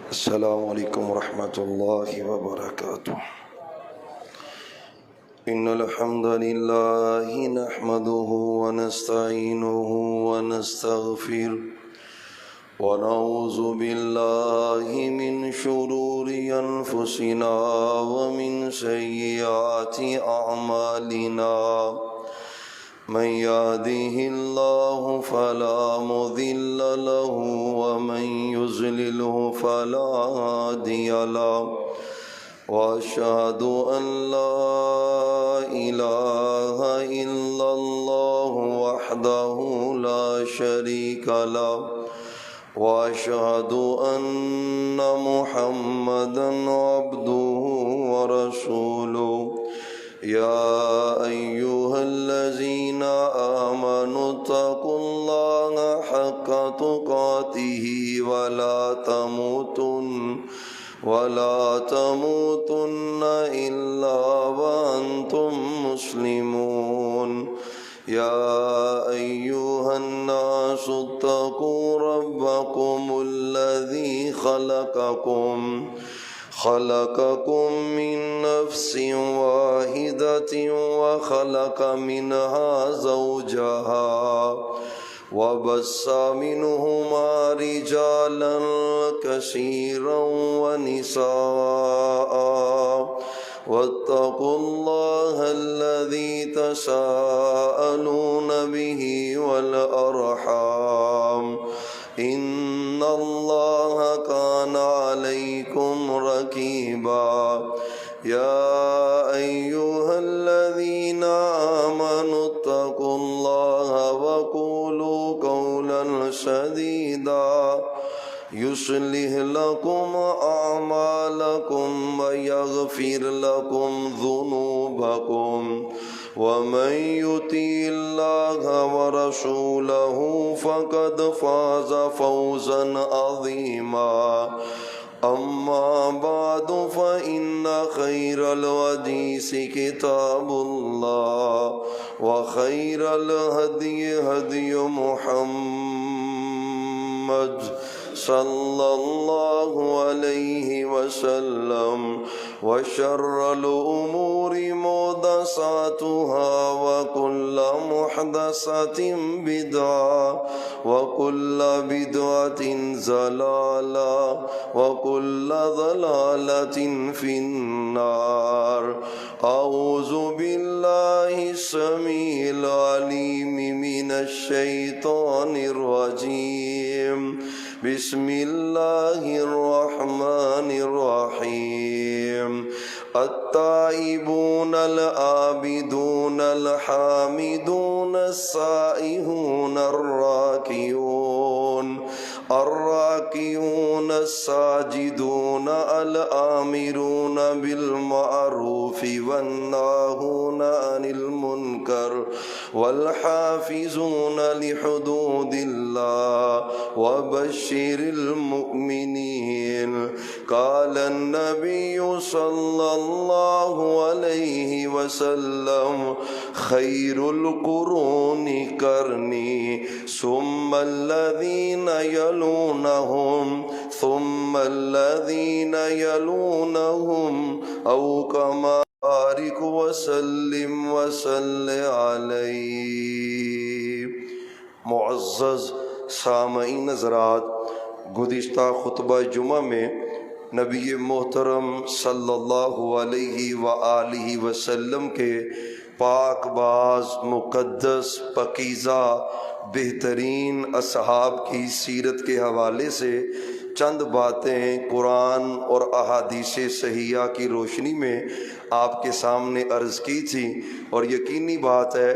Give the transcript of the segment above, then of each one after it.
السلام علیکم ورحمۃ اللہ وبرکاتہ۔ ان الحمد للہ نحمده ونستعینه ونستغفره ونعوذ باللہ من شرور انفسنا ومن سیئات اعمالنا، من يهده الله فلا مضل له ومن يضلله فلا هادي له، وأشهد أن لا إله إلا الله وحده لا شريك له، وأشهد أن محمدا عبده ورسوله۔ يا أيها الذين آمنوا اتقوا الله حق تقاته ولا تموتن إلا وأنتم مسلمون۔ يا أيها الناس اتقوا ربكم الذي خلقكم من نفس واحدة وخلق منها زوجها وبث منهما رجالا كثيرا ونساء، واتقوا الله الذي تساءلون به والأرحام، إن الله كان عليكم رقيبا۔ يا أيها الذين آمنوا اتقوا الله وقولوا قولا سديدا يصلح لكم أعمالكم ويغفر لكم ذنوبكم، ومن يطع الله ورسوله فقد فاز فوزا عظيما۔ أما بعد فإن خير الحديث كتاب الله، وخير الهدي هدي محمد صلى الله عليه وسلم، وشر الأمور محدثاتها، وكل محدثة بدعة، وكل بدعة ضلالة، وكل ضلالة في النار۔ أعوذ بالله السميع العليم من الشيطان الرجيم، بسم الله الرحمن الرحيم۔ التائبون العابدون الحامدون السائحون الراكعون الساجدون الآمرون بالمعروف والناهون عن المنكر والحافظون لحدود الله وبشر المؤمنين۔ قال النبي صلى الله عليه وسلم: خير القرون قرني، ثم الذين يلونهم، ثم الذين يلونهم، أو كما بارك وسلم علیہ۔ معزز سامعین حضرات، گزشتہ خطبہ جمعہ میں نبی محترم صلی اللہ علیہ وآلہ وسلم کے پاک باز، مقدس، پاکیزہ، بہترین اصحاب کی سیرت کے حوالے سے چند باتیں قرآن اور احادیث صحیحہ کی روشنی میں آپ کے سامنے عرض کی تھی، اور یقینی بات ہے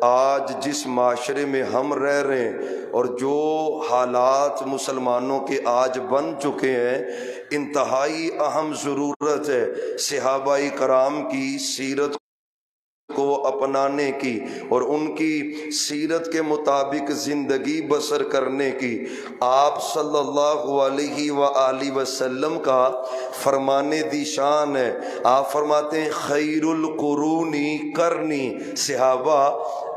آج جس معاشرے میں ہم رہ رہے ہیں اور جو حالات مسلمانوں کے آج بن چکے ہیں، انتہائی اہم ضرورت ہے صحابہ کرام کی سیرت کو اپنانے کی اور ان کی سیرت کے مطابق زندگی بسر کرنے کی۔ آپ صلی اللہ علیہ وآلہ وسلم کا فرمان دی شان ہے، آپ فرماتے ہیں خیر القرون قرنی، صحابہ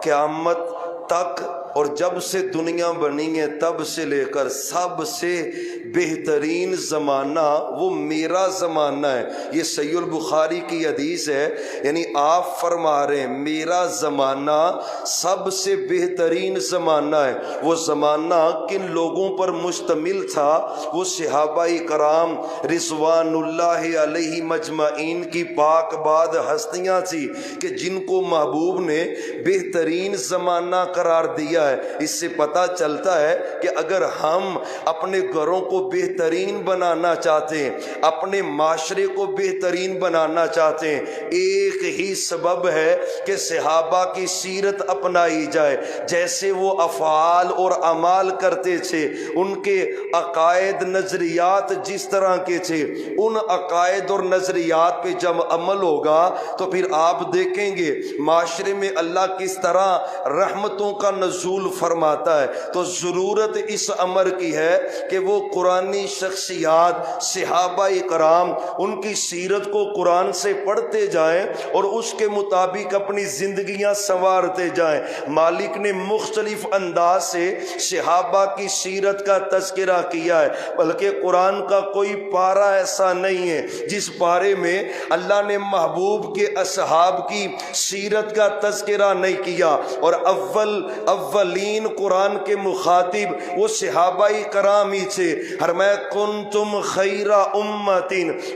قیامت تک اور جب سے دنیا بنی ہے تب سے لے کر سب سے بہترین زمانہ وہ میرا زمانہ ہے۔ یہ صحیح البخاری کی حدیث ہے، یعنی آپ فرما رہے ہیں میرا زمانہ سب سے بہترین زمانہ ہے۔ وہ زمانہ کن لوگوں پر مشتمل تھا؟ وہ صحابہ کرام رضوان اللہ علیہ مجمعین کی پاک باد ہستیاں تھی کہ جن کو محبوب نے بہترین زمانہ قرار دیا ہے۔ اس سے پتہ چلتا ہے کہ اگر ہم اپنے گھروں کو بہترین بنانا چاہتے ہیں، اپنے معاشرے کو بہترین بنانا چاہتے ہیں، ایک ہی سبب ہے کہ صحابہ کی سیرت اپنائی جائے۔ جیسے وہ افعال اور اعمال کرتے تھے، ان کے عقائد نظریات جس طرح کے تھے، ان عقائد اور نظریات پہ جب عمل ہوگا تو پھر آپ دیکھیں گے معاشرے میں اللہ کس طرح رحمتوں کا نزول فرماتا ہے۔ تو ضرورت اس امر کی ہے کہ وہ قرآنی شخصیات صحابہ کرام ان کی سیرت کو قرآن سے پڑھتے جائیں اور اس کے مطابق اپنی زندگیاں سنوارتے جائیں۔ مالک نے مختلف انداز سے صحابہ کی سیرت کا تذکرہ کیا ہے، بلکہ قرآن کا کوئی پارہ ایسا نہیں ہے جس پارے میں اللہ نے محبوب کے اصحاب کی سیرت کا تذکرہ نہیں کیا۔ اور اولین قرآن کے مخاطب وہ صحابہ کرام ہی تھے۔ فرمایا کنتم خیر امۃ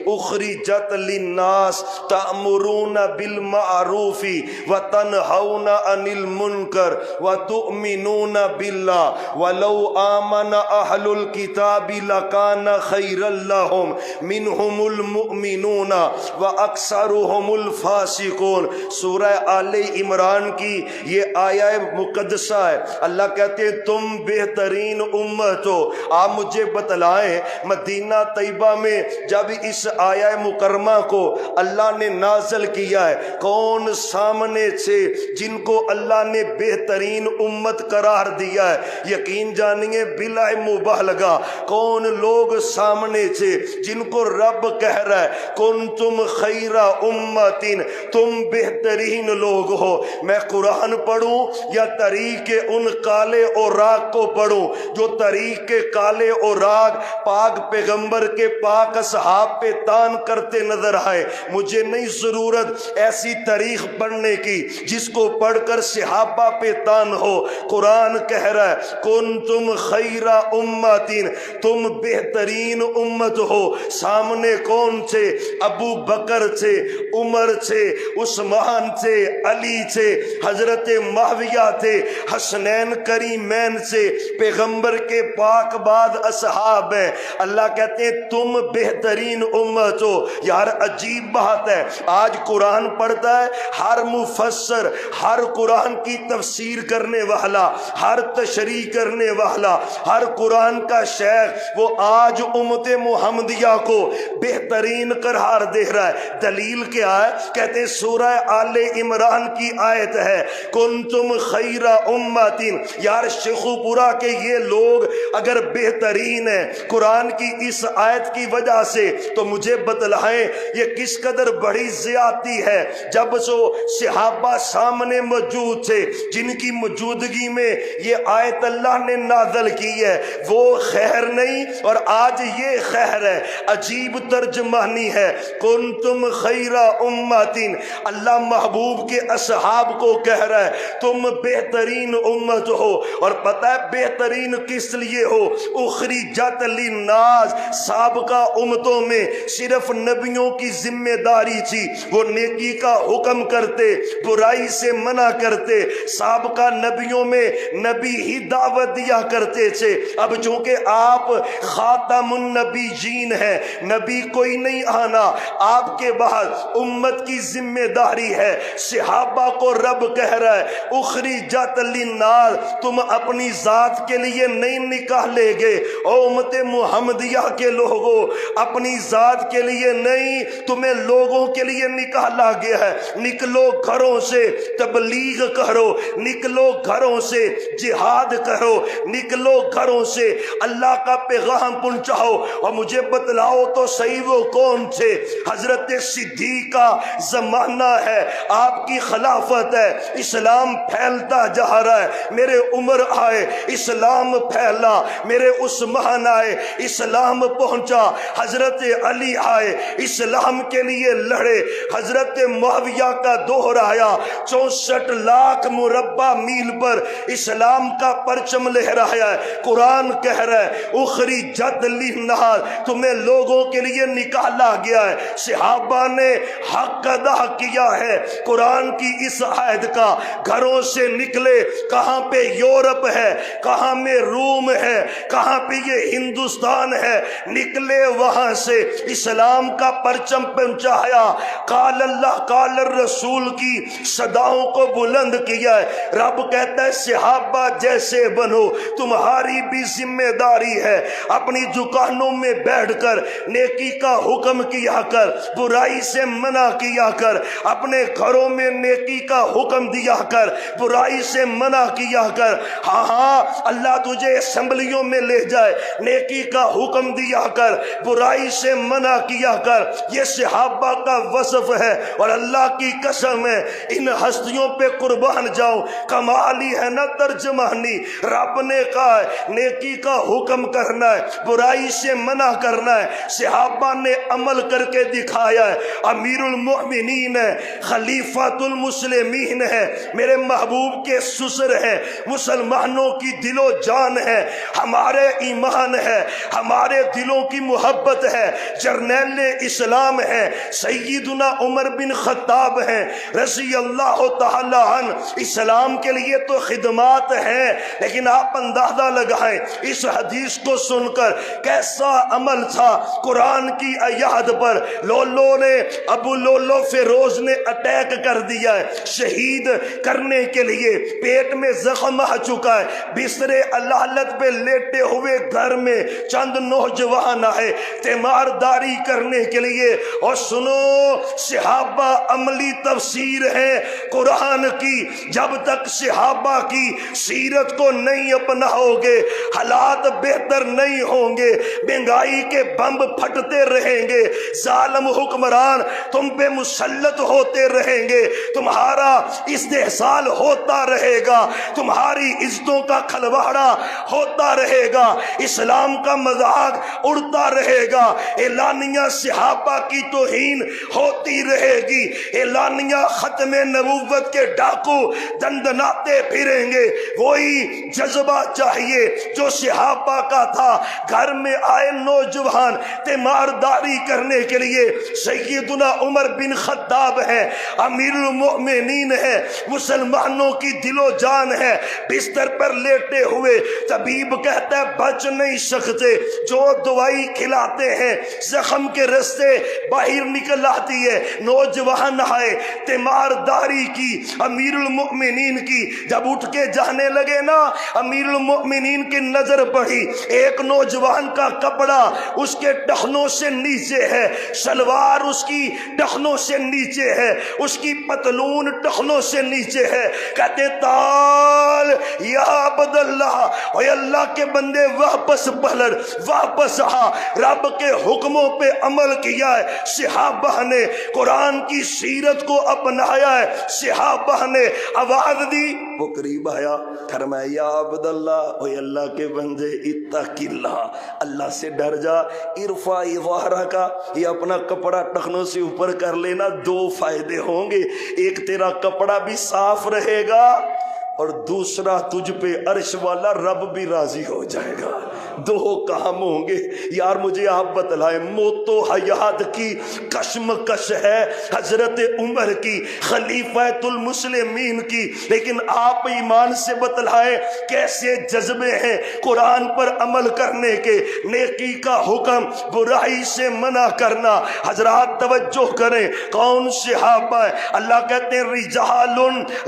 اخرجت للناس تأمرون بالمعروف وتنہون عن المنکر وتؤمنون باللہ ولو آمن اہل الکتاب لکان خیرا لہم منہم المؤمنون واکثرہم الفاسقون۔ سورہ آل عمران کی یہ آیہ مقدسہ ہے۔ اللہ کہتے ہیں تم بہترین امت ہو۔ آپ مجھے بتلائیں مدینہ طیبہ میں جب اس آیہ مکرمہ کو اللہ نے نازل کیا ہے، کون سامنے تھے جن کو اللہ نے بہترین امت قرار دیا ہے؟ یقین جانیے بلا مبالغہ کون لوگ سامنے تھے جن کو رب کہہ رہا ہے کنتم خیر امت، تم بہترین لوگ ہو۔ میں قرآن پڑھوں یا طریق ان کالے اوراق کو پڑھوں جو طریق کالے اوراق پاک پیغمبر کے پاک اصحاب پہ تان کرتے نظر آئے؟ مجھے نہیں ضرورت ایسی تاریخ پڑھنے کی جس کو پڑھ کر صحابہ پہ تان ہو۔ قرآن کہہ رہا ہے کنتم خیر امت، تم بہترین امت ہو۔ سامنے کون تھے؟ ابو بکر تھے، عمر تھے، عثمان تھے، علی تھے، حضرت معاویہ تھے، حسنین کریمین سے پیغمبر کے پاک بعد اصحاب ہیں۔ اللہ کہتے ہیں تم بہترین امت ہو۔ یار عجیب بات ہے، آج قرآن پڑھتا ہے ہر مفسر، ہر قرآن کی تفسیر کرنے والا، ہر تشریح کرنے والا، ہر قرآن کا شیخ، وہ آج امت محمدیہ کو بہترین قرار دے رہا ہے۔ دلیل کیا ہے؟ کہتے ہیں سورہ آل عمران کی آیت ہے کنتم خیر امت۔ یار شیخو پورا کے یہ لوگ اگر بہترین ہیں قرآن کی اس آیت کی وجہ سے، تو مجھے بتلائیں یہ کس قدر بڑی زیادتی ہے۔ جب سو صحابہ سامنے موجود تھے جن کی موجودگی میں یہ آیت اللہ نے نازل کی ہے، وہ خیر نہیں اور آج یہ خیر ہے۔ عجیب ترجمانی ہے کنتم خیر امت۔ اللہ محبوب کے اصحاب کو کہہ رہا ہے تم بہترین امت ہو۔ اور پتہ ہے بہترین کس لیے ہو؟ اخرجت للناس۔ سابقہ امتوں میں صرف نبیوں کی ذمہ داری تھی، وہ نیکی کا حکم کرتے، برائی سے منع کرتے۔ سابقہ نبیوں میں نبی ہی دعوت دیا کرتے تھے۔ اب چونکہ آپ خاتم النبیین ہیں، نبی کوئی نہیں آنا، آپ کے بعد امت کی ذمہ داری ہے۔ صحابہ کو رب کہہ رہا ہے اخرجت للناس، تم اپنی ذات کے لیے نہیں نکالے گے او امت محمدیہ کے لوگوں، اپنی ذات کے لیے نہیں، تمہیں لوگوں کے لیے نکالا گیا ہے۔ نکلو گھروں سے تبلیغ کرو، نکلو گھروں سے جہاد کرو، نکلو گھروں سے اللہ کا پیغام پہنچاؤ۔ اور مجھے بتلاؤ تو صحیح وہ کون تھے؟ حضرت صدیق کا زمانہ ہے، آپ کی خلافت ہے، اسلام پھیلتا جا رہا ہے میرے عمر آئے اسلام پھیلا، میرے عثمان آئے اسلام پہنچا، حضرت علی آئے اسلام کے لیے لڑے، حضرت معاویہ کا دوہرایا 64 لاکھ مربع میل پر اسلام کا پرچم لہرایا ہے۔ قرآن کہہ رہا ہے اخرجت للناس، تمہیں لوگوں کے لیے نکالا گیا ہے۔ صحابہ نے حق ادا کیا ہے قرآن کی اس عہد کا، گھروں سے نکلے، کہاں پہ یورپ ہے، کہاں میں روم ہے، کہاں پہ یہ ہندوستان ہے، نکلے وہاں سے اسلام کا پرچم پہنچایا، قال اللہ قال الرسول کی صداؤں کو بلند کیا ہے۔ رب کہتا ہے صحابہ جیسے بنو، تمہاری بھی ذمہ داری ہے، اپنی دکانوں میں بیٹھ کر نیکی کا حکم کیا کر، برائی سے منع کیا کر، اپنے گھروں میں نیکی کا حکم دیا کر، برائی سے منع کیا کر۔ ہاں ہاں اللہ تجھے اسمبلیوں میں لے جائے، نیکی کا حکم دیا کر، برائی سے منع کیا کر۔ یہ صحابہ کا وصف ہے، اور اللہ کی قسم ہے ان ہستیوں پہ قربان جاؤں، کمالی ہے نا ترجمانی۔ رب نے کہا ہے نیکی کا حکم کرنا ہے، برائی سے منع کرنا ہے، صحابہ نے عمل کر کے دکھایا ہے۔ امیر المؤمنین ہے، خلیفۃ المسلمین ہے، میرے محبوب کے سسر ہیں، مسلمانوں کی دل و جان ہے، ہمارے ایمان ہے، ہمارے دلوں کی محبت ہے، جرنیل اسلام ہے، سیدنا عمر بن خطاب ہیں رضی اللہ تعالی عنہ۔ اسلام کے لیے تو خدمات ہیں، لیکن آپ اندازہ لگائیں اس حدیث کو سن کر کیسا عمل تھا قرآن کی آیات پر۔ لولو نے ابو لولو فیروز نے اٹیک کر دیا ہے، شہید کرنے کے لیے، پیٹ میں زخم آ چکا ہے، بستر علالت پہ لیٹے ہوئے گھر میں چند نوجوان آئے تیمارداری کرنے کے لیے۔ اور سنو صحابہ عملی تفسیر ہے قرآن کی، جب تک صحابہ کی سیرت کو نہیں اپناؤ گے حالات بہتر نہیں ہوں گے، مہنگائی کے بمب پھٹتے رہیں گے، ظالم حکمران تم پہ مسلط ہوتے رہیں گے، تمہارا استحصال ہوتا رہے گا، تمہاری عزتوں کا کھلواڑا ہوتا رہے گا، اسلام کا مذاق اڑتا رہے گا، اعلانیہ صحابہ کی توہین ہوتی رہے گی، اعلانیہ ختم نبوت کے ڈاکو دندناتے پھریں گے۔ وہی جذبہ چاہیے جو صحابہ کا تھا۔ گھر میں آئے نوجوان تیمارداری کرنے کے لیے، سیدنا عمر بن خطاب ہے، امیر المؤمنین ہے، مسلمانوں کی دل و جان ہے، بستر پر لیٹے ہوئے، طبیب کہتا ہے بچ نہیں سکتے، جو دوائی کھلاتے ہیں زخم کے رستے باہر نکل آتی ہے۔ نوجوان آئے تیمارداری کی امیر المؤمنین کی، جب اٹھ کے جانے لگے نا امیر المؤمنین کی نظر پڑی، ایک نوجوان کا کپڑا اس کے ٹخنوں سے نیچے ہے، شلوار اس کی ٹخنوں سے نیچے ہے، اس کی پتلون ٹخنوں سے نیچے ہے، کہتے تال یا عبد اللہ، اے اللہ کے بندے واپس پلٹ، واپس آ، رب کے حکموں پہ عمل کیا ہے، صحابہ نے قرآن کی سیرت کو اپنایا ہے، صحابہ نے آواز دی، وہ قریب آیا فرمایا یا عبد اللہ، اے اللہ کے بندے اتق اللہ، اللہ سے ڈر جا، ارفع ظہرک کا، یہ اپنا کپڑا ٹخنوں سے اوپر کر لینا، دو فائدے ہوں گے، ایک تیرا کپڑا بھی صاف رہے گا، اور دوسرا تجھ پہ عرش والا رب بھی راضی ہو جائے گا۔ دو کام ہوں گے۔ یار مجھے آپ بتلائیں، موت و حیات کی کشمکش ہے حضرت عمر کی، خلیفۃ المسلمین کی، لیکن آپ ایمان سے بتلائیں کیسے جذبے ہیں قرآن پر عمل کرنے کے، نیکی کا حکم، برائی سے منع کرنا۔ حضرات توجہ کریں، کون صحابہ ہے؟ اللہ کہتے ہیں رجال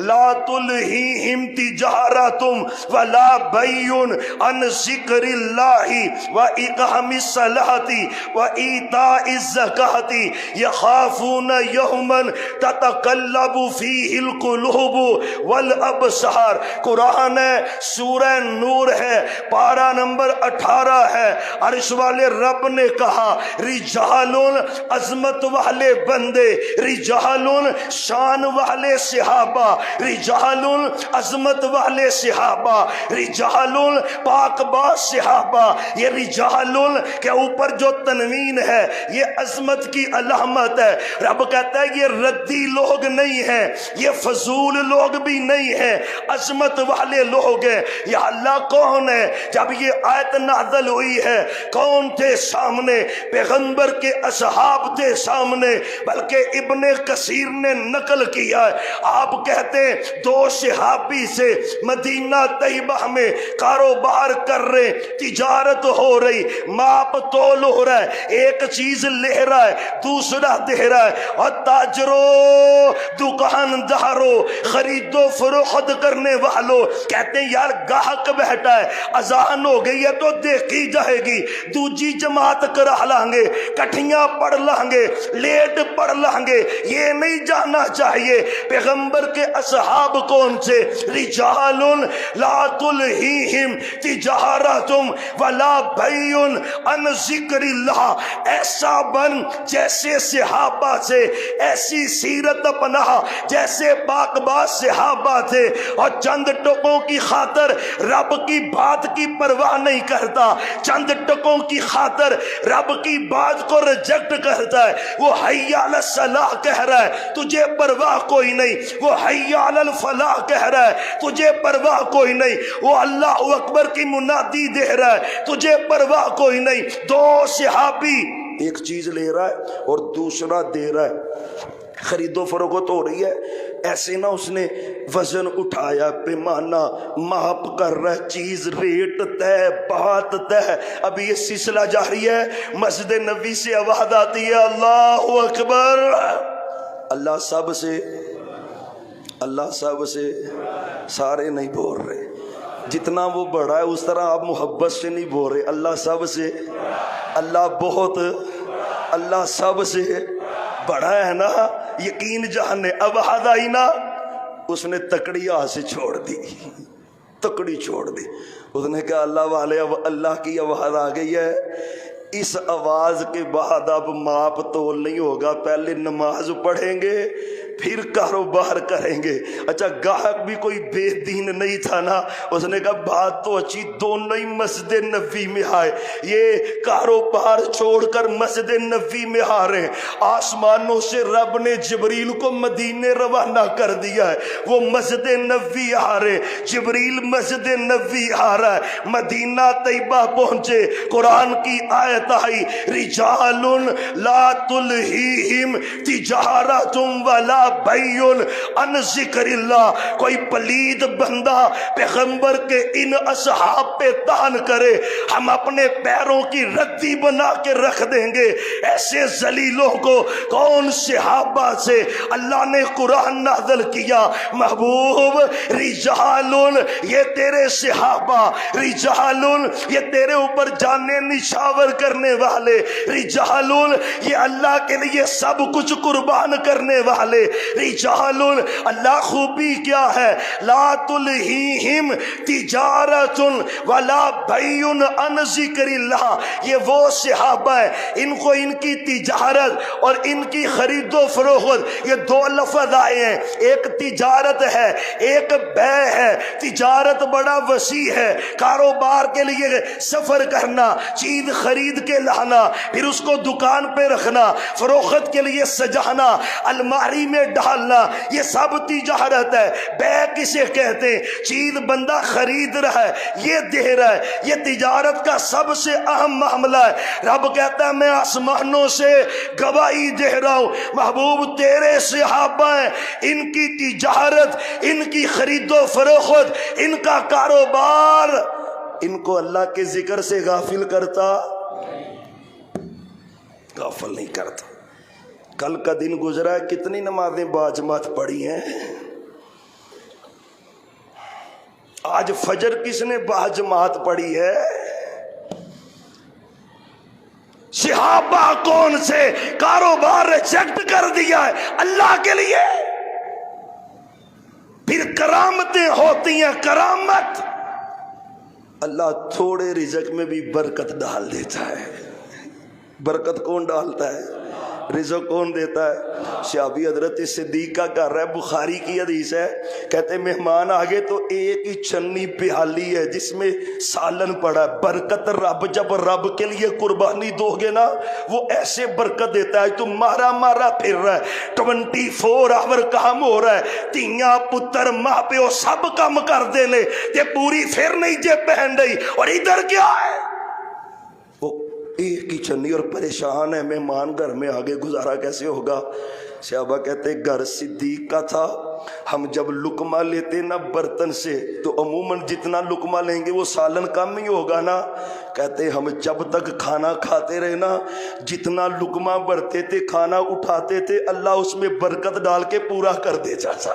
لا تلہیہم تجارتم ولا بیع عن ذکر اللہ اللہ و اقام الصلاۃ و ایتاء الزکاۃ یخافون یوما تتقلب فیہ القلوب والابصار۔ قرآن ہے، سورہ نور ہے، پارہ نمبر 18 ہے۔ عرش والے رب نے کہا رجال، عظمت والے بندے، رجال شان والے صحابہ، رجال عظمت والے صحابہ، رجال پاک باز صحابہ۔ یہ رجال کے اوپر جو تنوین ہے یہ عظمت کی علامت ہے۔ رب کہتا ہے یہ ردی لوگ نہیں ہیں، یہ فضول لوگ بھی نہیں ہیں، عظمت والے لوگ ہیں۔ یا اللہ کون ہے؟ جب یہ آیت نازل ہوئی ہے کون تھے سامنے؟ پیغمبر کے اصحاب تھے سامنے، بلکہ ابن کثیر نے نقل کیا ہے۔ آپ کہتے ہیں دو صحابی سے مدینہ طیبہ میں کاروبار کر رہے، تجارت ہو رہی، ماپ تول ہو رہا ہے، ایک چیز لے رہا ہے دوسرا دے رہا ہے، اور تاجروں، دکانداروں، خرید و فروخت کرنے والوں کہتے ہیں یار گاہک بیٹھا ہے، اذان ہو گئی ہے تو دیکھی جائے گی، دوجی جماعت کرا لیں گے، کٹھیاں پڑھ لیں گے، لیٹ پڑھ لیں گے۔ یہ نہیں جاننا چاہیے پیغمبر کے اصحاب کون سے؟ رجال لا تلہیہم تجارت ولا بیع عن ذکر اللہ۔ ایسا بن جیسے صحابہ سے، ایسی سیرت اپنا جیسے پاک باز صحابہ تھے، اور چند ٹکوں کی خاطر رب کی بات کی پرواہ نہیں کرتا، چند ٹکوں کی خاطر رب کی بات کو ریجیکٹ کرتا ہے۔ وہ حی علی الصلاح کہہ رہا ہے تجھے پرواہ کوئی نہیں، وہ حی علی الفلاح کہہ رہا ہے تجھے پرواہ کوئی نہیں، وہ اللہ اکبر کی منادی دے رہا ہے تجھے پرواہ کوئی نہیں۔ دو صحابی ایک چیز لے رہا ہے اور دوسرا دے رہا ہے، خرید و فروخت ہو رہی ہے، ایسے نہ اس نے وزن اٹھایا، پیمانہ ماپ کر رہا، چیز ریٹ طے، بات طے۔ اب یہ سلسلہ جاری ہے، مسجد نبی سے آواز آتی ہے اللہ اکبر۔ اللہ سب سے، اللہ سب سے، سارے نہیں بول رہے، جتنا وہ بڑا ہے اس طرح آپ محبت سے نہیں بول رہے، اللہ سب سے، اللہ بہت، اللہ سب سے بڑا ہے نا، یقین جاننے۔ اب آئی نا، اس نے تکڑی ہاتھ سے چھوڑ دی، تکڑی چھوڑ دی۔ اس نے کہا اللہ والے اب اللہ کی آواز آ گئی ہے، اس آواز کے بعد اب ماپ تول نہیں ہوگا، پہلے نماز پڑھیں گے پھر کاروبار کریں گے۔ اچھا گاہک بھی کوئی بے دین نہیں تھا نا، اس نے کہا بات تو اچھی، دونوں ہی مسجد نبوی میں آئے، یہ کاروبار چھوڑ کر مسجد نبوی میں آ رہے ہیں۔ آسمانوں سے رب نے جبریل کو مدینے روانہ کر دیا ہے، وہ مسجد نبوی آ رہے، جبریل مسجد نبوی آ رہا ہے، مدینہ طیبہ پہنچے، قرآن کی آیت آئی رجال لا تلہیہم تجارت ولا بیع عن ذکر اللہ۔ کوئی پلید بندہ پیغمبر کے ان اصحاب پہ طعن کرے، ہم اپنے پیروں کی ردی بنا کے رکھ دیں گے۔ ایسے ذلیلوں کو کون صحابہ سے اللہ نے قرآن نازل کیا؟ محبوب رجال، یہ تیرے صحابہ، رجال یہ تیرے اوپر جانے نشاور کرنے والے، رجال یہ اللہ کے لیے سب کچھ قربان کرنے والے، رجال اللہ خوبی کیا ہے؟ لا تلہیہم تجارت ولا بیع عن ذکر اللہ۔ یہ وہ صحابہ ہیں، ان کو ان کی تجارت اور ان کی خرید و فروخت، یہ دو لفظ آئے ہیں، ایک تجارت ہے ایک بیع ہے۔ تجارت بڑا وسیع ہے، کاروبار کے لیے سفر کرنا، چیز خرید کے لانا، پھر اس کو دکان پہ رکھنا، فروخت کے لیے سجانا، الماری میں ڈالنا، یہ سب تجارت ہے۔ بیع کسے کہتے ہیں؟ چیز بندہ خرید رہا ہے، یہ دے رہا ہے، یہ تجارت کا سب سے اہم معاملہ ہے۔ رب کہتا ہے میں آسمانوں سے گواہی دے رہا ہوں، محبوب تیرے صحابہ ہیں، ان کی تجارت، ان کی خرید و فروخت، ان کا کاروبار، ان کو اللہ کے ذکر سے غافل کرتا، غافل نہیں کرتا۔ کل کا دن گزرا ہے، کتنی نمازیں باجماعت پڑھی ہیں؟ آج فجر کس نے باجماعت پڑھی ہے؟ صحابہ کون سے کاروبار ریجیکٹ کر دیا ہے اللہ کے لیے. پھر کرامتیں ہوتی ہیں. کرامت اللہ تھوڑے رزق میں بھی برکت ڈال دیتا ہے. برکت کون ڈالتا ہے؟ رزق کون دیتا ہے؟ صحابی حضرت صدیق کا کر رہا ہے، بخاری کی حدیث ہے، کہتے مہمان آگے تو ایک ہی چھنی پیالی ہے جس میں سالن پڑا ہے. برکت رب جب رب کے لیے قربانی دو گے نا وہ ایسے برکت دیتا ہے. تو مارا مارا پھر رہا ہے، 24 آور کام ہو رہا ہے، تیاں پتر ماں پیو سب کام کر دے لے تے پوری پھر نہیں جے پہن رہی، اور ادھر کیا ہے؟ وہ ایک ہی چھنی اور پریشان ہے. مہمان گھر میں آگے گزارا کیسے ہوگا؟ صحابہ کہتے گھر صدیق کا تھا، ہم جب لقمہ لیتے نا برتن سے تو عموماً جتنا لقمہ لیں گے وہ سالن کم ہی ہوگا نا. کہتے ہم جب تک کھانا کھاتے رہے نا جتنا لقمہ بھرتے تھے کھانا اٹھاتے تھے اللہ اس میں برکت ڈال کے پورا کر دیتا تھا.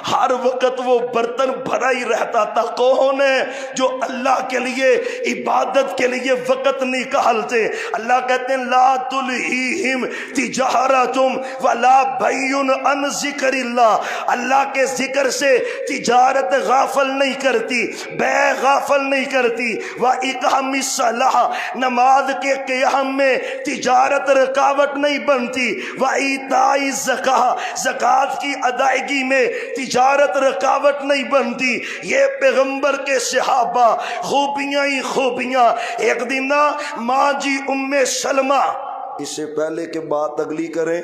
ہر وقت وہ برتن بھرا ہی رہتا تھا. کون ہے جو اللہ کے لیے عبادت کے لیے وقت نکالتے؟ اللہ کہتے ہیں لا تلہیہم تجارتم ولا بیع عن ذکر اللہ. اللہ کے ذکر سے تجارت غافل نہیں کرتی، بیع غافل نہیں کرتی. وَإِقَامِ الصَّلَاةِ نماز کے قیام میں تجارت رکاوٹ نہیں بنتی. وَإِيتَاءِ الزَّکاۃ زکوٰۃ کی ادائیگی میں تجارت رکاوٹ نہیں بنتی. یہ پیغمبر کے صحابہ خوبیاں ہی خوبیاں. ایک دن نا ماں جی ام سلمہ، اس سے پہلے کہ بات اگلی کریں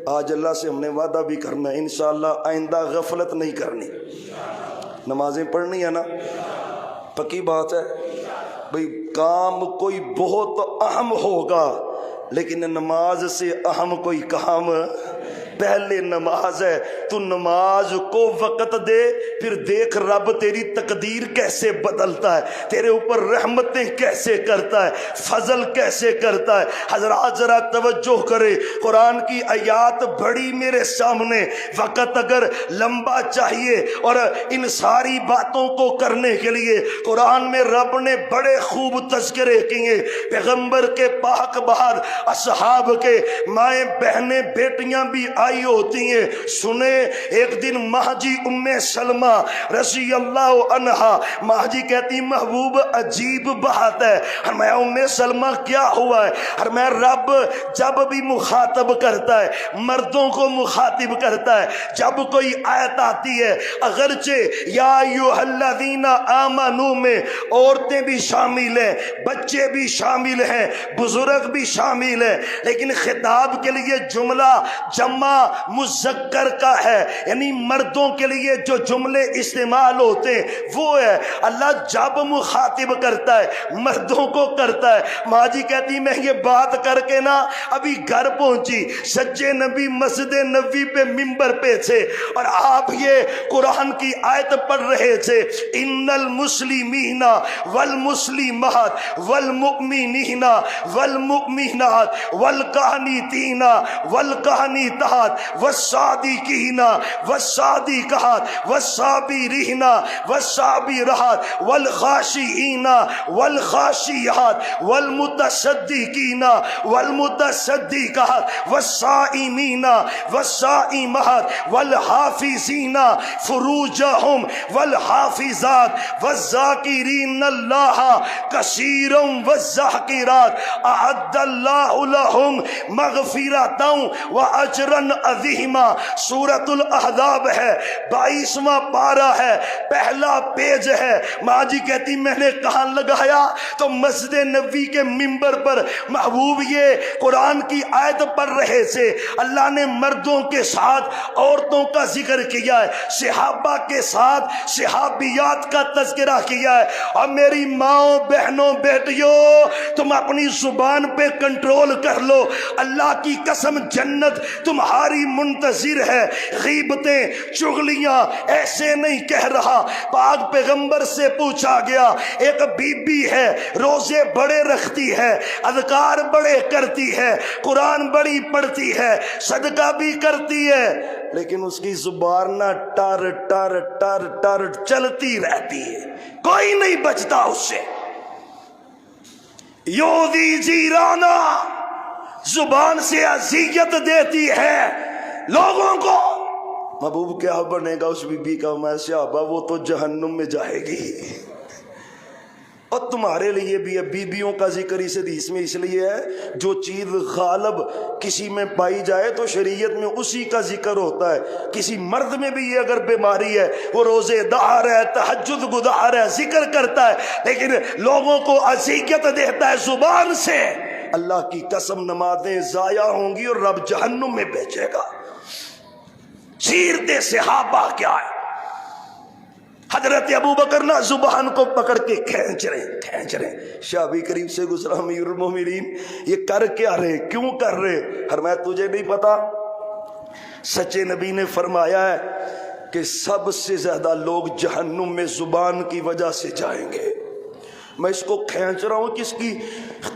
آج اللہ سے ہم نے وعدہ بھی کرنا ہے انشاءاللہ آئندہ غفلت نہیں کرنی. نمازیں پڑھنی ہے نا، پکی بات ہے بھئی. کام کوئی بہت اہم ہوگا لیکن نماز سے اہم کوئی کام پہلے نماز ہے. تو نماز کو وقت دے، پھر دیکھ رب تیری تقدیر کیسے بدلتا ہے، تیرے اوپر رحمتیں کیسے کرتا ہے، فضل کیسے کرتا ہے. حضرات ذرا توجہ کرے، قرآن کی آیات بڑی میرے سامنے. وقت اگر لمبا چاہیے اور ان ساری باتوں کو کرنے کے لیے قرآن میں رب نے بڑے خوب تذکرے کیے. پیغمبر کے پاک بعد اصحاب کے مائیں بہنیں بیٹیاں بھی آئی ہوتی ہیں. سنے ایک دن ماں جی ام سلمہ رضی اللہ عنہا، ماں جی کہتی محبوب عجیب بات ہے. ہمیں ام سلمہ کیا ہوا ہے؟ ہمیں رب جب بھی مخاطب کرتا ہے مردوں کو مخاطب کرتا ہے. جب کوئی آیت آتی ہے اگرچہ یا ایھا الذین آمنوا میں عورتیں بھی شامل ہیں، بچے بھی شامل ہیں، بزرگ بھی شامل ہیں، لیکن خطاب کے لیے جملہ جمع مذکر کا ہے، یعنی مردوں کے لیے جو جملے استعمال ہوتے ہیں وہ ہے. اللہ جب مخاطب کرتا ہے مردوں کو کرتا ہے. ماں جی کہتی میں یہ بات کر کے نا ابھی گھر پہنچی، سچے نبی مسجد نبوی پہ منبر پہ تھے اور آپ یہ قرآن کی آیت پڑھ رہے تھے ان المسلمین والمسلمات والمؤمنین والمؤمنات والقانتین والقانتات والصادقین والصادقات والصابرین والصابرات والخاشعین والخاشعات والمتصدقین والمتصدقات والصائمین والصائمات والحافظین فروجہم والحافظات والذاکرین اللہ کثیرا والذاکرات اعد اللہ لہم مغفرتا واجرا عظیما. سورۃ الاحزاب ہے، 22واں پارہ ہے، پہلا پیج ہے. ماں جی کہتی میں نے کہاں لگایا تو مسجد نبوی کے منبر پر محبوب یہ قرآن کی آیت پڑھ رہے تھے. اللہ نے مردوں کے ساتھ عورتوں کا ذکر کیا ہے، صحابہ کے ساتھ صحابیات کا تذکرہ کیا ہے. اور میری ماں بہنوں بیٹیوں تم اپنی زبان پہ کنٹرول کر لو. اللہ کی قسم جنت تمہاری منتظر ہے. غیبتیں چغلیاں ایسے نہیں کہہ رہا. پاک پیغمبر سے پوچھا گیا ایک بی بی ہے روزے بڑے رکھتی ہے، اذکار بڑے کرتی ہے، قرآن بڑی پڑھتی ہے، صدقہ بھی کرتی ہے، لیکن اس کی زبان نہ ٹر ٹر ٹر ٹر چلتی رہتی ہے، کوئی نہیں بچتا اس سے. یوذی جیرانا زبان سے اذیت دیتی ہے لوگوں کو، محبوب کیا بنے گا اس بی بی کا؟ میں صحابہ وہ تو جہنم میں جائے گی۔ اور تمہارے لیے بھی ہے، بیویوں کا ذکر اس حدیث میں اس لیے ہے جو چیز غالب کسی میں پائی جائے تو شریعت میں اسی کا ذکر ہوتا ہے۔ کسی مرد میں بھی یہ اگر بیماری ہے، وہ روزے دار ہے، تہجد گزار ہے، ذکر کرتا ہے، لیکن لوگوں کو اذیت دیتا ہے زبان سے، اللہ کی قسم نمازیں ضائع ہوں گی اور رب جہنم میں بھیجے گا۔ سیرت صحابہ کیا ہے؟ حضرت ابوبکر نہ زبان کو پکڑ کے کھینچ رہے، شابی قریب سے گزرا، امیر المومنین یہ کر کیا رہے، کیوں کر رہے؟ فرمایا تجھے نہیں پتا؟ سچے نبی نے فرمایا ہے کہ سب سے زیادہ لوگ جہنم میں زبان کی وجہ سے جائیں گے۔ میں اس کو کھینچ رہا ہوں کہ اس کی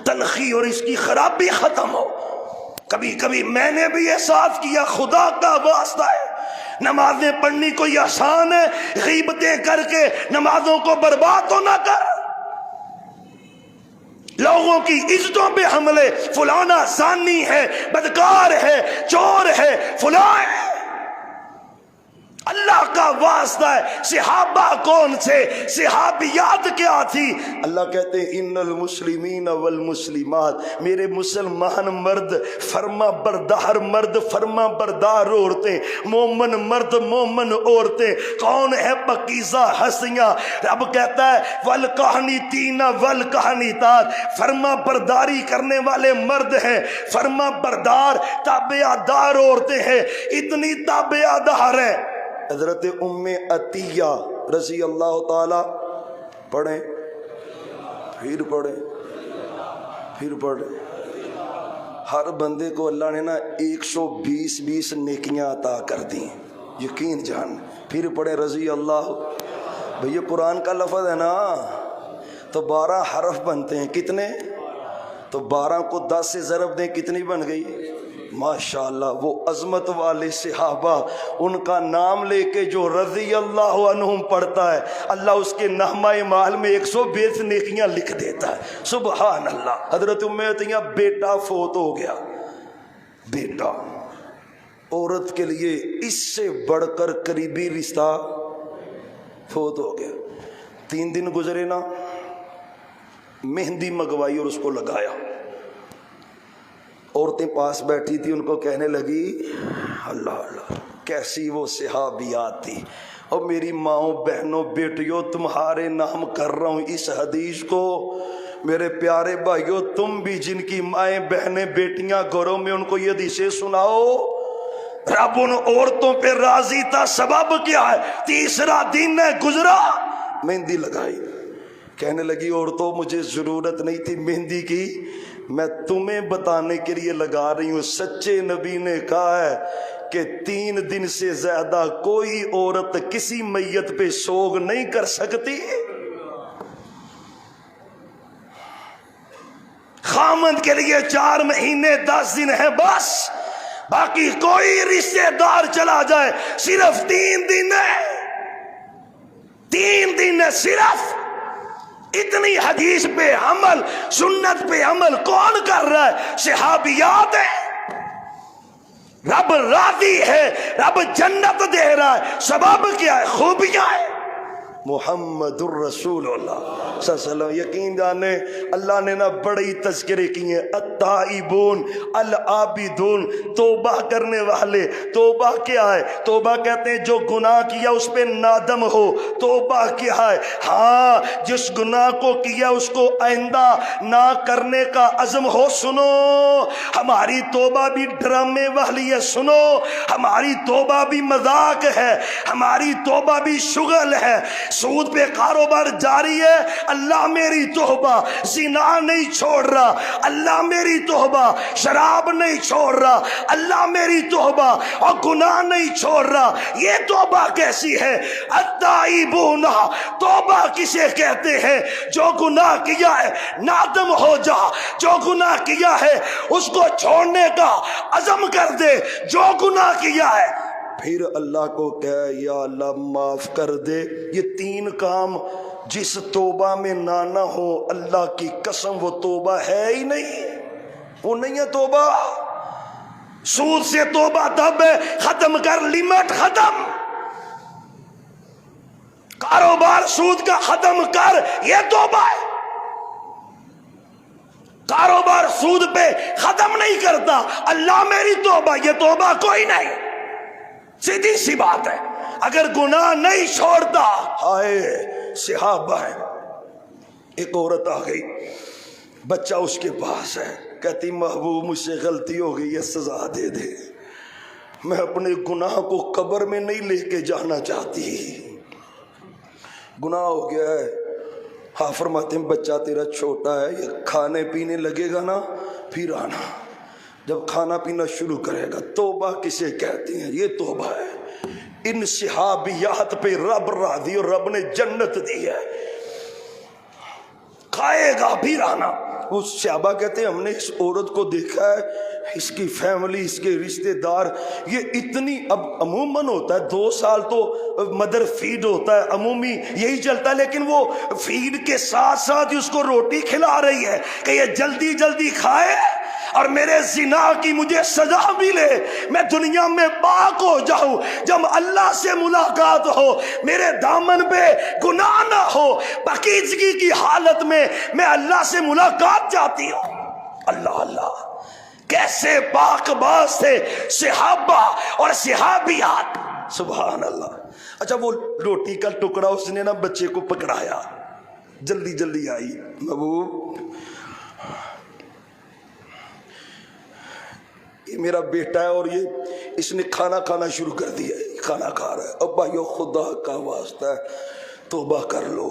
تلخی اور اس کی خرابی ختم ہو۔ کبھی کبھی میں نے بھی احساس کیا خدا کا واسطہ ہے، نمازیں پڑھنی کوئی آسان ہے؟ غیبتیں کر کے نمازوں کو برباد تو نہ کر، لوگوں کی عزتوں پہ حملے، فلانا زانی ہے، بدکار ہے، چور ہے، فلاں ہے۔ اللہ کا واسطہ ہے، صحابہ کون سے، صحابیات کیا تھی؟ اللہ کہتے ہیں ان المسلمین والمسلمات، میرے مسلمان مرد، فرما بردار مرد، فرما بردار عورتیں، مومن مرد، مومن عورتیں، کون ہے پاکیزہ ہستیاں؟ رب کہتا ہے والقانتین والقانتات، فرما برداری کرنے والے مرد ہیں، فرما بردار تابعہ دار عورتیں ہیں، اتنی تابعہ دار ہیں۔ حضرت ام عطیہ رضی اللہ تعالی، پڑھیں پھر پڑھیں پھر پڑھیں، ہر بندے کو اللہ نے نا 120 نیکیاں عطا کر دی، یقین جان، پھر پڑھیں رضی اللہ۔ بھئی قرآن کا لفظ ہے نا، تو 12 حرف بنتے ہیں، کتنے؟ تو 12 کو 10 سے ضرب دیں، کتنی بن گئی؟ ماشاءاللہ۔ وہ عظمت والے صحابہ، ان کا نام لے کے جو رضی اللہ عنہم پڑھتا ہے، اللہ اس کے نغمہ مال میں 120 نیکیاں لکھ دیتا ہے، سبحان اللہ۔ حضرت ام عطیہ بیٹا فوت ہو گیا، بیٹا، عورت کے لیے اس سے بڑھ کر قریبی رشتہ، فوت ہو گیا۔ 3 دن گزرے نا، مہندی منگوائی اور اس کو لگایا، عورتیں پاس بیٹھی تھی، ان کو کہنے لگی اللہ اللہ کیسی وہ صحابیات تھی، اور میری ماؤں بہنوں بیٹیوں تمہارے نام کر رہا ہوں اس حدیث کو، میرے پیارے بھائیوں تم بھی جن کی مائیں بہنیں بیٹیاں گھروں میں، ان کو یہ حدیثیں سناؤ۔ رب ان عورتوں پہ راضی تھا، سبب کیا ہے؟ 3 دن گزرا، مہندی لگائی، کہنے لگی عورتوں مجھے ضرورت نہیں تھی مہندی کی، میں تمہیں بتانے کے لیے لگا رہی ہوں۔ سچے نبی نے کہا ہے کہ 3 دن سے زیادہ کوئی عورت کسی میت پہ سوگ نہیں کر سکتی، خامند کے لیے 4 مہینے 10 دن ہے بس، باقی کوئی رشتہ دار چلا جائے صرف 3 دن ہے، 3 دن ہے صرف۔ اتنی حدیث پہ عمل، سنت پہ عمل کون کر رہا ہے؟ صحابیات ہے۔ رب راضی ہے، رب جنت دے رہا ہے، سبب کیا ہے؟ خوبیاں ہے، محمد الرسول اللہ صلی اللہ علیہ وسلم۔ یقین جانے اللہ نے نا بڑی تذکرے کی ہیں، التائبون العابدون، توبہ کرنے والے۔ توبہ کیا ہے؟ توبہ کہتے ہیں جو گناہ کیا اس پہ نادم ہو، توبہ کیا ہے؟ ہاں جس گناہ کو کیا اس کو آئندہ نہ کرنے کا عزم ہو۔ سنو ہماری توبہ بھی ڈرامے والی ہے، سنو ہماری توبہ بھی مذاق ہے، ہماری توبہ بھی شغل ہے، سود پہ کاروبار جاری ہے، اللہ میری توبہ، زنا نہیں چھوڑ رہا، اللہ میری توبہ، شراب نہیں چھوڑ رہا، اللہ میری توبہ، اور گناہ نہیں چھوڑ رہا۔ یہ توبہ کیسی ہے؟ التائبون، توبہ کسے کہتے ہیں؟ جو گناہ کیا ہے نادم ہو جا، جو گناہ کیا ہے اس کو چھوڑنے کا عزم کر دے، جو گناہ کیا ہے پھر اللہ کو کہے یا اللہ معاف کر دے۔ یہ 3 کام جس توبہ میں نہ ہو، اللہ کی قسم وہ توبہ ہے ہی نہیں۔ وہ نہیں ہے توبہ. سود سے توبہ تب ہے ختم کر, لمٹ ختم. کاروبار سود کا ختم کر, یہ توبہ ہے. کاروبار سود پہ ختم نہیں کرتا, اللہ میری توبہ, یہ توبہ کوئی نہیں. سیدھی سی بات ہے. اگر گناہ نہیں چھوڑتا, ہائے صحابہ ہے. ایک عورت آ گئی, بچہ اس کے پاس ہے, کہتی محبوب مجھ سے غلطی ہو گئی ہے, سزا دے دے. میں اپنے گناہ کو قبر میں نہیں لے کے جانا چاہتی, گناہ ہو گیا ہے. ہاں فرماتے ہیں بچہ تیرا چھوٹا ہے, یہ کھانے پینے لگے گا نا پھر آنا. جب کھانا پینا شروع کرے گا, توبہ کسے کہتے ہیں, یہ توبہ ہے. ان صحابیات پہ رب راضی اور رب نے جنت دی ہے. کھائے گا پھر آنا. وہ صحابہ کہتے ہیں ہم نے اس عورت کو دیکھا ہے, اس کی فیملی, اس کے رشتہ دار, یہ اتنی, اب عموماً ہوتا ہے 2 سال تو مدر فیڈ ہوتا ہے, عمومی یہی چلتا ہے, لیکن وہ فیڈ کے ساتھ ساتھ اس کو روٹی کھلا رہی ہے کہ یہ جلدی جلدی کھائے اور میرے زنا کی مجھے سزا ملے, میں دنیا میں پاک ہو جاؤں, جب اللہ سے ملاقات ہو میرے دامن پہ گناہ نہ ہو, پاکیزگی کی حالت میں میں اللہ سے ملاقات چاہتی ہوں. اللہ اللہ, کیسے پاک باز تھے صحابہ اور صحابیات, سبحان اللہ. اچھا وہ روٹی کا ٹکڑا اس نے نا بچے کو پکڑایا, جلدی جلدی آئی, محبوب یہ میرا بیٹا ہے اور یہ اس نے کھانا کھانا شروع کر دیا ہے, کھانا کھا رہا ہے. اب بھائیو خدا کا واسطہ ہے توبہ کر لو,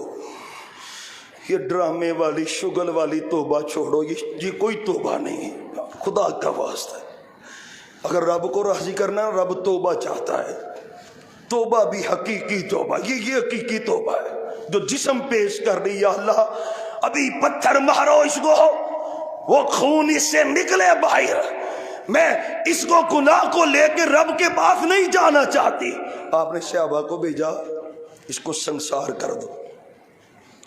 یہ ڈرامے والی شگل والی توبہ چھوڑو, یہ کوئی توبہ نہیں ہے. خدا کا واسطہ ہے, اگر رب کو راضی کرنا, رب توبہ چاہتا ہے. توبہ بھی حقیقی توبہ, یہ حقیقی توبہ ہے جو جسم پیش کر رہی, یا اللہ ابھی پتھر مارو اس کو, وہ خون اس سے نکلے باہر, میں اس کو گناہ کو لے کے رب کے پاس نہیں جانا چاہتی. آپ نے صحابہ کو بھیجا, اس کو سنسار کر دو.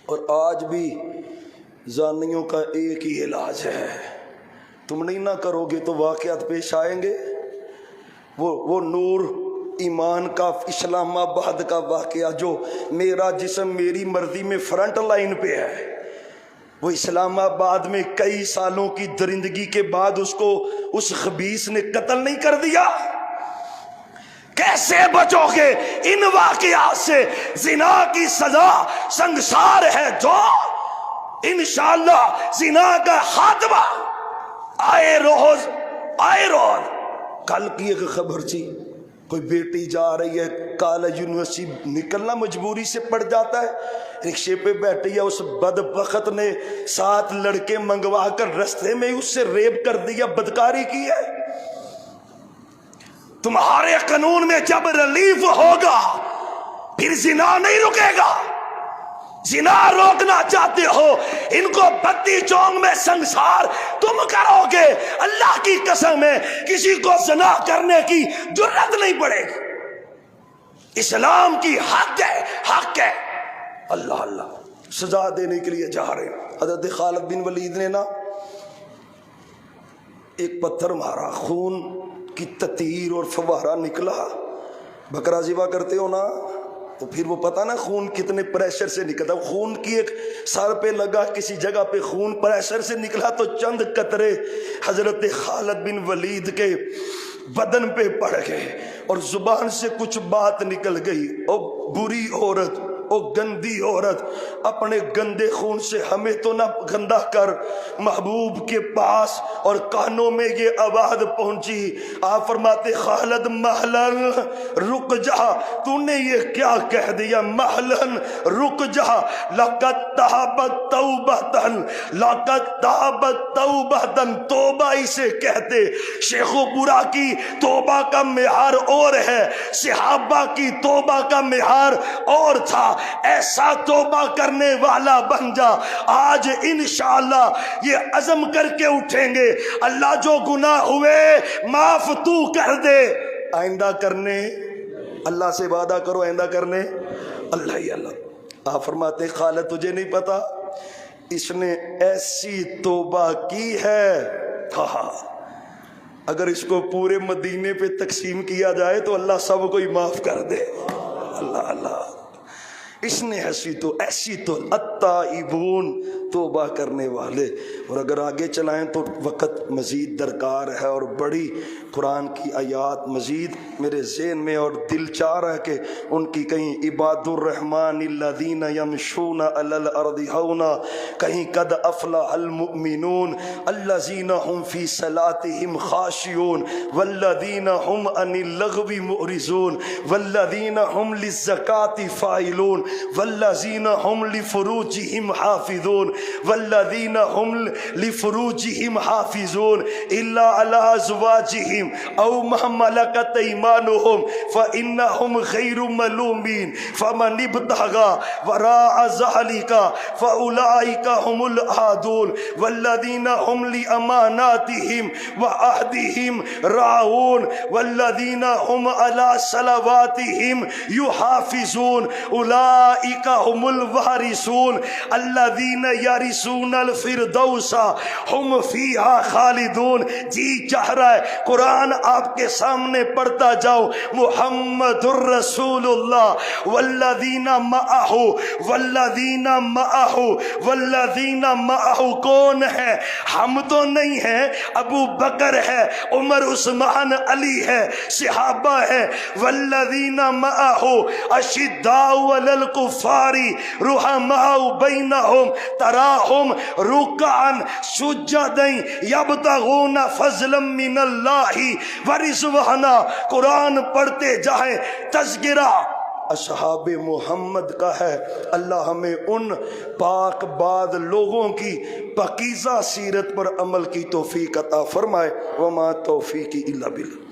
اور آج بھی زانیوں کا ایک ہی علاج ہے, تم نہیں نہ کرو گے تو واقعات پیش آئیں گے. وہ نور ایمان کا اسلام آباد کا واقعہ جو میرا جسم میری مرضی میں فرنٹ لائن پہ ہے, وہ اسلام آباد میں کئی سالوں کی درندگی کے بعد اس کو اس خبیث نے قتل نہیں کر دیا. کیسے بچو گے ان واقعات سے؟ زنا کی سزا سنگسار ہے, جو انشاءاللہ زنا کا خاتمہ آئے روز. کل کی ایک خبر تھی, کوئی بیٹی جا رہی ہے کالج یونیورسٹی, نکلنا مجبوری سے پڑ جاتا ہے, رکشے پہ بیٹھی ہے, اس بدبخت نے 7 لڑکے منگوا کر رستے میں اس سے ریپ کر دیا, بدکاری کی ہے. تمہارے قانون میں جب ریلیف ہوگا پھر زنا نہیں رکے گا. زنا روکنا چاہتے ہو, ان کو 32 چونگ میں سنسار تم کرو گے, اللہ کی قسم ہے کسی کو زنا کرنے کی جرات نہیں پڑے گی. اسلام کی حق ہے. اللہ اللہ, سزا دینے کے لیے جا رہے ہیں. حضرت خالد بن ولید نے نا ایک پتھر مارا, خون کی تطہیر اور فوارہ نکلا. بکرا ذبح کرتے ہو نا تو پھر وہ پتہ نا خون کتنے پریشر سے نکلتا. خون کی ایک سر پہ لگا, کسی جگہ پہ خون پریشر سے نکلا تو چند قطرے حضرت خالد بن ولید کے بدن پہ پڑ گئے اور زبان سے کچھ بات نکل گئی. او بری عورت, او گندی عورت, اپنے گندے خون سے ہمیں تو نہ گندا کر. محبوب کے پاس اور کانوں میں یہ آواز پہنچی. آپ فرماتے خالد محلن رک جا, تو نے یہ کیا کہہ دیا؟ محلن رک جا, لقد تابت توبتن, لقد تابت توبتن. توبہ اسے کہتے. شیخ و پورا کی توبہ کا معیار اور ہے, صحابہ کی توبہ کا معیار اور تھا. ایسا توبہ کرنے والا بن جا. آج انشاءاللہ یہ عزم کر کے اٹھیں گے, اللہ جو گناہ ہوئے معاف تو کر دے, آئندہ کرنے. اللہ سے وعدہ کرو آئندہ کرنے. اللہ ہی اللہ. آپ فرماتے خالد تجھے نہیں پتا, اس نے ایسی توبہ کی ہے تھا۔ اگر اس کو پورے مدینے پہ تقسیم کیا جائے تو اللہ سب کو ہی معاف کر دے۔ اللہ اللہ، اس نے ہنسی تو ایسی تو التائبون، توبہ کرنے والے۔ اور اگر آگے چلائیں تو وقت مزید درکار ہے، اور بڑی قرآن کی آیات مزید میرے ذہن میں اور دل چاہ رہا ہے کہ ان کی کہیں عباد الرحمن الذین یمشون علی الارض ہونا، کہیں قد افلح المؤمنون الذین هم فی صلاتهم خاشعون والذین هم عن اللغو معرضون والذین هم للزکاة فاعلون والذین هم لفروجهم حافظون والذین هم لفروجهم حافظون الا علی ازواجهم او ما ملکت ایمانهم فانهم غیر ملومین فمن ابتغى وراء ذلك فاولئک هم العادون والذین هم لاماناتهم وعهدهم راعون والذین هم علی صلواتهم یحافظون اولئک هم الوارثون الذین یرثون الفردوس ہم فیہا خالدون۔ جی چاہ رہا ہے قرآن آپ کے سامنے پڑھتا جاؤ، محمد الرسول اللہ والذین معہ والذین معہ والذین معہ کون ہے؟ ہم تو نہیں ہیں، ابو بکر ہے، عمر، عثمان، علی ہے، صحابہ ہے۔ والذین معہ اشداء علی الکفار رحماء بینہم تراہم رکعا سجدا یبتغون فضلا من اللہ ورضوانا۔ قرآن پڑھتے جائیں، تذکرہ اصحاب محمد کا ہے۔ اللہ ہمیں ان پاک باد لوگوں کی پاکیزہ سیرت پر عمل کی توفیق عطا فرمائے۔ وما توفیقی الا باللہ۔